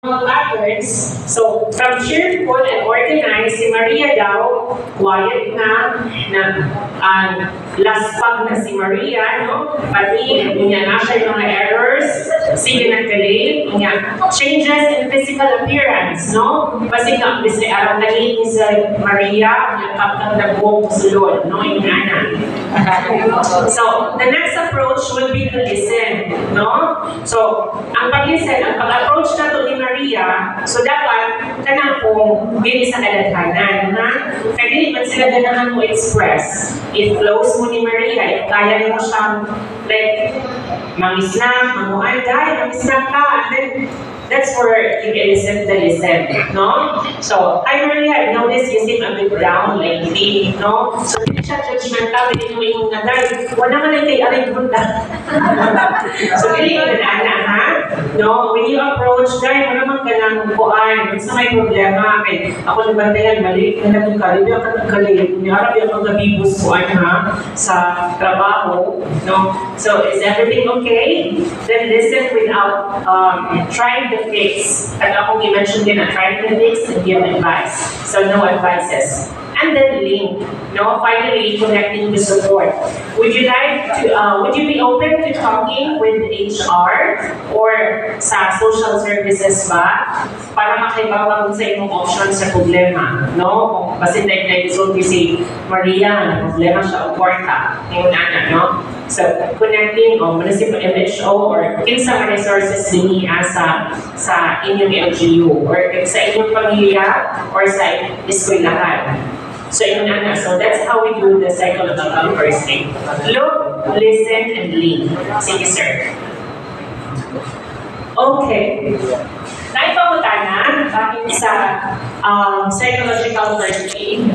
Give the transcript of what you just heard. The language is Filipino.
patterns. So, from cheerful and organized, si Maria daw, quiet na laspag na si Maria, no? Pati, niya na siya yung mga errors, sige nagkalit, niya, changes in physical appearance, no? Kasi nga, bisay araw kalit ni si Maria, nagkaptang na buhok sulod, no? Yung nana. So, the next approach would be to listen, no? So, ang pag-listen, ang pag-approach na to ni Maria, so dapat, kanang kung bili sa kadaghanan, ha? Kaya hindi man sila ganahan mo express. If close mo ni Maria, if kaya mo siyang, like, mangisnak, mamuan, dahil, mangisnak ka, and then, that's where you can listen, no? So, hi Maria, I noticed you seem a bit down lately, no? So, hindi siya judgmental, hindi mo yung naday. Wala naman ay kay aring bunda. So, hindi ko na ha? No? When you approach, dahil mo naman ka ng buwan, sa may problema, kay ako nabantayan, mali, na nagkakali, yung katagkali, yung harap yung magabibus buwan ha, sa trabaho, no? So, is everything okay? Then listen without trying to fix. At ako i-mention din na trying to fix and give advice. So no advices. And then link. No, finally connecting to support. Would you like to? Would you be open to talking with HR or sa social services ba para makibawag sa imong options sa problema? No, kung basin na-resolve si Maria na problema siya o kwarta yung nana, no? So, connecting o municipal MHO or kinsa resources din sa inyong LGU or sa inyong pamilya or sa eskwelahan. So, so that's how we do the cycle of conversing. Look, listen, and lean. Sige, sir. Okay. Naipamutanan bakit sa psychological therapy